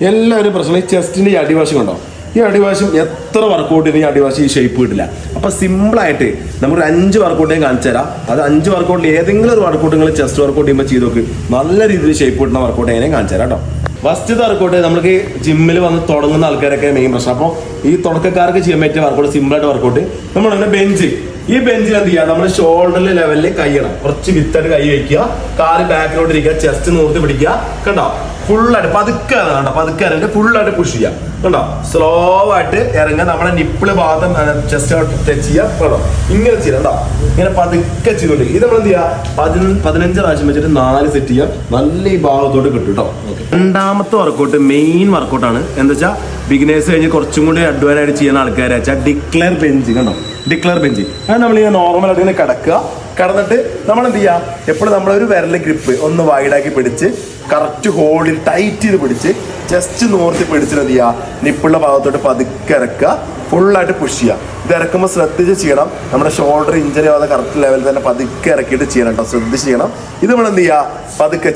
എല്ലാവരും പ്രശ്നം ഈ ചെസ്റ്റിൻ്റെ ഈ അടിവശം ഉണ്ടോ, ഈ അടിവശം എത്ര വർക്കൗട്ട് ചെയ്ത് ഈ അടിവശം ഈ ഷേപ്പ് കിട്ടില്ല. അപ്പോൾ സിമ്പിളായിട്ട് നമുക്കൊരു 5 വർക്കൗട്ടേയും കാണിച്ചു തരാം. അത് 5 വർക്കൗട്ടിൽ ഏതെങ്കിലും ഒരു വർക്കൗട്ട് നിങ്ങൾ ചെസ്റ്റ് വർക്കൗട്ട് ചെയ്യുമ്പോൾ ചെയ്ത് നോക്ക്, നല്ല രീതിയിൽ ഷേപ്പ് കിട്ടുന്ന വർക്കൗട്ട് എങ്ങനെയും കാണിച്ചു തരാം കേട്ടോ. ഫസ്റ്റ് വർക്കൗട്ട് നമുക്ക് ജിമ്മിൽ വന്ന് തുടങ്ങുന്ന ആൾക്കാരൊക്കെ മെയിൻ പ്രശ്നം. അപ്പോൾ ഈ തുടക്കക്കാർക്ക് ചെയ്യാൻ പറ്റിയ വർക്കൗട്ട്, സിമ്പിളായിട്ട് വർക്കൗട്ട് നമ്മളങ്ങനെ ബെഞ്ച്. ഈ ബെഞ്ചിൽ എന്ത് ചെയ്യുക, നമ്മുടെ ഷോൾഡറിൽ ലെവലിൽ കൈയിടണം, കുറച്ച് വിത്തായിട്ട് കൈ വയ്ക്കുക, കാല് ബാക്കിലോട്ട് ഇരിക്കുക, ചെസ്റ്റ് നോർത്ത് പിടിക്കുക. കണ്ടോ, ഫുള്ളായിട്ട് പതുക്കെ കണ്ടോ, പതുക്കെ ഇറങ്ങി ഫുള്ളായിട്ട് പുഷ് ചെയ്യാം. കണ്ടോ, സ്ലോ ആയിട്ട് ഇറങ്ങുക, നമ്മുടെ നിപ്പിള് ഭാഗം ചെസ്റ്റ് ടച്ച് ചെയ്യുക. കണ്ടോ, ഇങ്ങനെ ചെയ്യാം. കണ്ടോ, ഇങ്ങനെ പതുക്കെ ചെയ്തോണ്ട് ഇത് നമ്മൾ എന്ത് ചെയ്യുക, 15 പ്രാവശ്യം വെച്ചിട്ട് 4 സെറ്റ് ചെയ്യുക. നല്ല ഈ ഭാഗത്തോട്ട് കിട്ടും കേട്ടോ. രണ്ടാമത്തെ വർക്കൗട്ട് മെയിൻ വർക്കൗട്ടാണ്. എന്താ വെച്ചാൽ ബിഗിനേഴ്സ് കഴിഞ്ഞ് കുറച്ചും കൂടി അഡ്വാൻസ് ആയിട്ട് ചെയ്യുന്ന ആൾക്കാരെ വെച്ചാൽ ഡിക്ലെയർ ബെഞ്ച്. കണ്ടോ, ഡിക്ലെയർ ബെഞ്ച്. അത് നമ്മളിങ്ങനെ നോർമലായിട്ട് ഇങ്ങനെ കിടക്കുക. കിടന്നിട്ട് നമ്മൾ എന്ത് ചെയ്യുക, എപ്പോഴും നമ്മളൊരു വിരൽ ഗ്രിപ്പ് ഒന്ന് വൈഡാക്കി പിടിച്ച് കറക്റ്റ് ഹോൾഡിൽ ടൈറ്റ് ചെയ്ത് പിടിച്ച് ചെസ്റ്റ് നോർത്തി പിടിച്ചിട്ട് എന്ത് ചെയ്യുക, നിപ്പിളുടെ ഭാഗത്തോട്ട് പതുക്കെ ഇറക്കുക, ഫുള്ളായിട്ട് പുഷ് ചെയ്യുക. ഇത് ഇറക്കുമ്പോൾ ശ്രദ്ധിച്ച് ചെയ്യണം, നമ്മുടെ ഷോൾഡർ ഇഞ്ചറി ആവാതെ കറക്റ്റ് ലെവലിൽ തന്നെ പതുക്കെ ഇറക്കിയിട്ട് ചെയ്യണം കേട്ടോ, ശ്രദ്ധിച്ച് ചെയ്യണം. ഇത് നമ്മൾ എന്ത് ചെയ്യുക, പതുക്കെ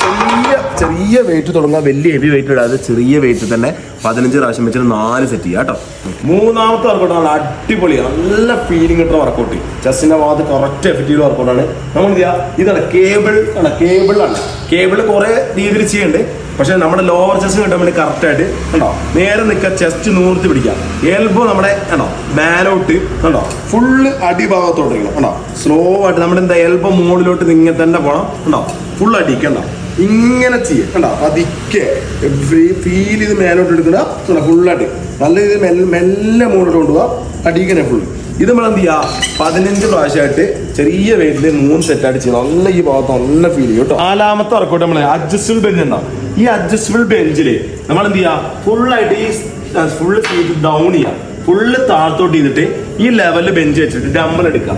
ചെറിയ വെയിറ്റ് തുടങ്ങുക, വലിയ ഹെവി വെയിറ്റ് ഇടാതെ ചെറിയ വെയിറ്റ് തന്നെ 15 പ്രാവശ്യം വെച്ചിട്ട് 4 സെറ്റ് ചെയ്യുക കേട്ടോ. മൂന്നാമത്തെ വർക്കൗട്ടാണ് അടിപൊളിയാണ്, നല്ല ഫീലിംഗ് കിട്ടുന്ന വർക്കൗട്ട്. ചെസ്റ്റിന്റെ ഭാഗത്ത് കറക്റ്റ് എഫക്റ്റീവ് വർക്കൗട്ടാണ്. നമ്മൾ എന്ത് ചെയ്യുക, ഇതാണ് കേബിളാണ്. കേബിൾ കുറെ രീതിയിൽ ചെയ്യണ്ട്, പക്ഷെ നമ്മുടെ ലോവർ ചെസ്റ്റ് കിട്ടാൻ വേണ്ടി കറക്റ്റായിട്ട് കണ്ടോ നേരെ നിൽക്കുക, ചെസ്റ്റ് നൂർത്തി പിടിക്കുക, എൽബോ നമ്മുടെ കണ്ടോ മേലോട്ട് കണ്ടോ ഫുള്ള് അടിഭാഗത്തോട്ടിരിക്കണം. കണ്ടോ, സ്ലോ ആയിട്ട് നമ്മുടെ എന്താ എൽബോ മുകളിലോട്ട് ഇങ്ങനെ തന്നെ പോകണം. കണ്ടോ, ഫുൾ അടിക്കണ്ട, ഇങ്ങനെ ചെയ്യുക. കണ്ടോ, പതിക്കെ ഫീൽ ചെയ്ത് മേലോട്ട് എടുക്കണ്ട. ഫുള്ളായിട്ട് നല്ല രീതിയിൽ മെല്ലെ മുകളിലോട്ട് കൊണ്ടുപോകുക, അടിക്കണേ ഫുള്ള്. ഇത് നമ്മൾ എന്ത് ചെയ്യുക, 15 പ്രാവശ്യമായിട്ട് ചെറിയ വെയിറ്റിൽ 3 സെറ്റായിട്ട് ചെയ്യണം. നല്ല ഈ ഭാഗത്ത് നല്ല ഫീൽ ചെയ്യും കേട്ടോ. 4ാമത്തെ വർക്കൗട്ട് നമ്മൾ അഡ്ജസ്റ്റബിൾ ബെഞ്ച് ഉണ്ടാവും. ഈ അഡ്ജസ്റ്റബിൾ ബെഞ്ചിൽ നമ്മൾ എന്ത് ചെയ്യുക, ഫുള്ളായിട്ട് ഈ ഫുള്ള് ചെയ്ത് ഡൗൺ ചെയ്യുക, ഫുള്ള് താഴത്തോട്ട് ചെയ്തിട്ട് ഈ ലെവലിൽ ബെഞ്ച് വെച്ചിട്ട് ഡമ്പൽ എടുക്കുക.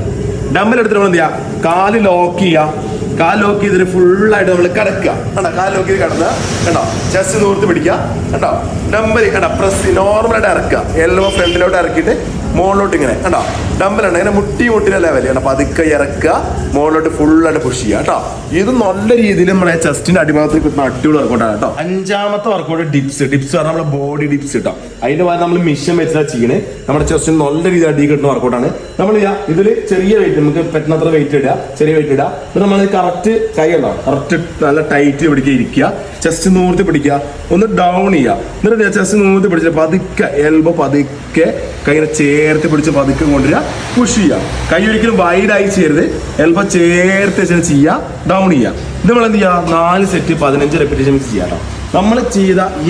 ഡമ്പൽ എടുത്തിട്ട് നമ്മൾ എന്ത് ചെയ്യുക, കാല് ലോക്ക് ചെയ്യുക. കാല് ലോക്ക് ചെയ്തിട്ട് ഫുള്ളായിട്ട് നമ്മൾ കിടക്കുക. കണ്ടോ, കാല് ലോക്ക് ചെയ്ത് കിടന്ന് കണ്ടോ, ചെസ്റ്റ് നൂർത്ത് പിടിക്കുക. കണ്ടോ, ഡമ്പൽ കണ്ടോ, പ്രസ് നോർമലായിട്ട് ഇറക്കുക, എല്ലോ ഫ്രണ്ടിലോട്ട് ഇറക്കിയിട്ട് മുകളിലോട്ട് ഇങ്ങനെ കണ്ടോ, ഡമ്പലുണ്ട് ഇങ്ങനെ മുട്ടിന്റെ ലെവൽ കണ്ടോ, പതുക്കെ ഇറക്കുക, മുകളിലോട്ട് ഫുള്ളായിട്ട് പുഷ് ചെയ്യുക കേട്ടോ. ഇത് നല്ല രീതിയിൽ നമ്മുടെ ചെസ്റ്റിന്റെ അടിഭാഗത്തേക്ക് കിട്ടുന്ന അടിപൊളി വർക്കൗട്ടാണ് കേട്ടോ. 5ാമത്തെ വർക്കൗട്ട് ഡിപ്സ് പറഞ്ഞാൽ നമ്മുടെ ബോഡി ഡിപ്സ് കിട്ടാം. അതിന്റെ ഭാഗം നമ്മൾ മിഷൻ വെച്ചാൽ ചെയ്യണേ, നമ്മുടെ ചെസ്റ്റിന് നല്ല രീതിയിൽ അടി കിട്ടുന്ന വർക്കൗട്ടാണ്. നമ്മൾ ഇതിൽ ചെറിയ വെയിറ്റ്, നമുക്ക് പറ്റുന്നത്ര വെയിറ്റ് ഇടുക, ചെറിയ വെയിറ്റ് ഇടുക. എന്നിട്ട് നമ്മൾ കറക്റ്റ് കൈ ഉണ്ടാവും, കറക്റ്റ് നല്ല ടൈറ്റ് പിടിക്കുക, ഇരിക്കുക, ചെസ്റ്റ് നൂർത്തി പിടിക്കുക, ഒന്ന് ഡൗൺ ചെയ്യുക. എന്നിട്ട് ചെസ്റ്റ് നൂർത്തി പിടിച്ചിട്ട് പതുക്കെ എൽബോ പതുക്കെ കൈനെ ചേർത്ത് പിടിച്ച് പതുക്കെ കൊണ്ടുവരിക, പുഷ് ചെയ്യുക. കൈ ഒരിക്കലും വൈഡായി ചെയ്യരുത്, എൽബോ ചേർത്ത് ചെയ്യുക, ഡൗൺ ചെയ്യുക. ഇത് നമ്മൾ എന്ത് ചെയ്യുക, 4 സെറ്റ് 15 റെപ്പിറ്റേഷൻ ചെയ്യാം കേട്ടോ. നമ്മൾ ചെയ്ത ഈ